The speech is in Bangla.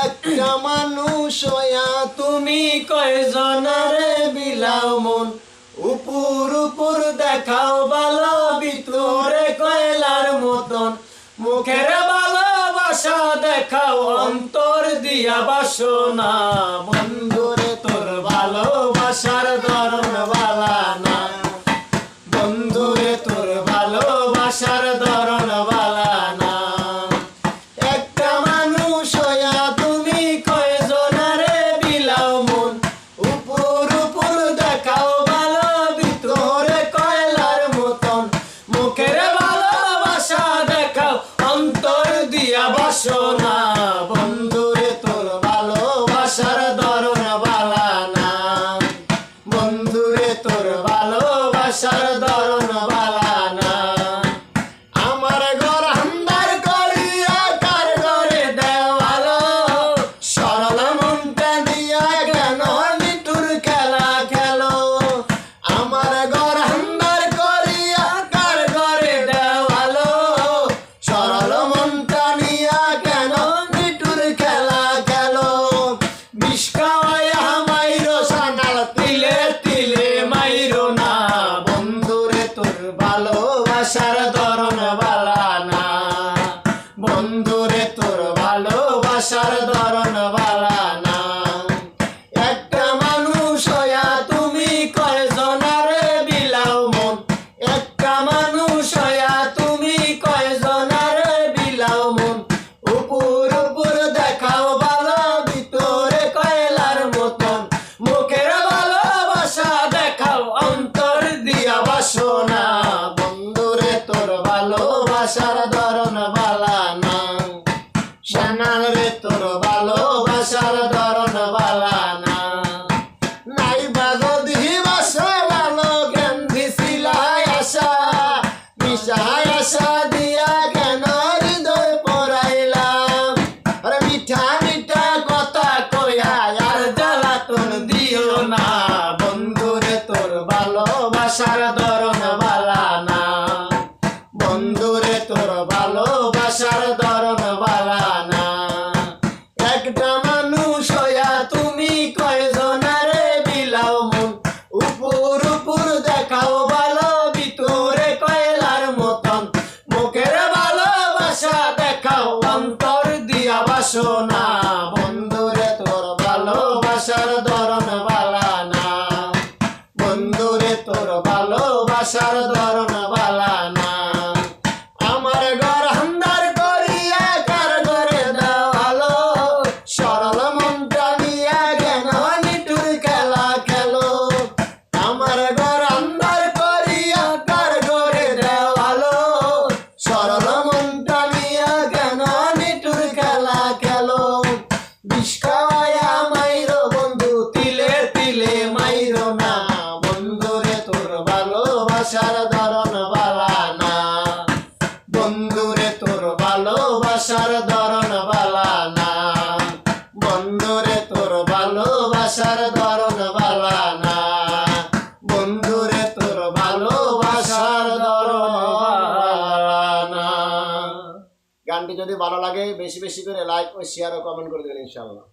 একটা মানুষ হইয়া তুমি কয়জনারে বিলাও মন, উপর উপর দেখাও ভালো ভিতরে কয়লার মতন, মুখের ভালোবাসা দেখাও অন্তর দিয়া বাসনা, বন্ধুরে তোর ভালোবাসার ধরন বালা না, বন্ধুরে তোর ভালোবাসার ধরন বালা না। একটা মানুষ হইয়া তুমি কয়জনারে বিলাও মন, উপর উপর দেখাও ভালো ভিতরে কয়লার মতন, মুখের ভালোবাসা দেখাও অন্তর দিয়া বাসনা, বন্ধুরে তোর ভালোবাসার ধরন বালা না, বন্ধুরে তোর ভালোবাসার ধরন বালা না। আমার ঘর আন্ধার করিয়া কার ঘরে দেওয়ালো, সরল মনটা দিয়া কেন নিঠুর খেলা খেলো, আমার ঘর আন্ধার করিয়া কার ঘরে দেওয়ালো, সরল মনটা নিয়া কেন নিঠুর খেলা খেলো, বিষ খাওয়াইয়া মাইরো সানাল তিলে তিলে মাইরো না, বন্ধুরে তোর ভালোবাসার ধরন বালা না, বন্ধুরে তোর ভালোবাসার ধরন বালা না। একটা মানুষ হইয়া তুমি কয়জনারে বিলাও মন, একটা মানুষ হইয়া তুমি কয়জনারে বিলাও মন, উপর উপর দেখাও ভালো ভিতরে কয়লার মতন, মুখের ভালোবাসা দেখাও অন্তর দিয়া বাসনা, বন্ধুরে তোর ভালোবাসার ধরন বালা না, সানাল রে তোর ভালোবাসার ধরন বালা না। নাই বাগদি বাসা ভালো জ্ঞান দিছিলাই আশা, মিশাই আশা দিয়া কেন হৃদয় পড়াইলাম, আরে মিঠা মিঠা কথা কইয়া আর জ্বালাতন দিও না, বন্ধুরে তোর ভালোবাসার ধরন বালা না, বন্ধুরে তোর ভালোবাসার ধরন বালা না। একটা মানুষ হইয়া তুমি কয়জনারে বিলাও মন, উপর উপর দেখাও ভালো ভিতরে কয়লার মতন, মুখের ভালোবাসা দেখাও অন্তর দিয়া বাসনা, বন্ধুরে তোর ভালোবাসার ধরন বালা না, বন্ধুরে তোর ভালোবাসার ধরন বালা না। আমার ঘর আন্ধার করিয়া কার ঘরে দেওয়ালো, সরল মনটা নিয়া কেন নিঠুর খেলা খেলো, আমার ঘর আন্ধার করিয়া কার ঘরে দেওয়ালো, সরল মনটা নিয়া কেন নিঠুর খেলা খেলো, বিষ খাওয়াইয়া মাইরো বন্ধু তিলে তিলে মাইরো না, বন্ধুরে তোর ভালোবাসার ধরন বালা না, বন্ধুরে তোর ভালোবাসার ধরন বালা না, বন্ধুরে তোর ভালোবাসার ধরন বালা না, বন্ধুরে তোর ভালোবাসার ধরন বালা না। গানটি যদি ভালো লাগে বেশি বেশি করে লাইক ও শেয়ার ও কমেন্ট করে দেবেন ইনশাআল্লাহ।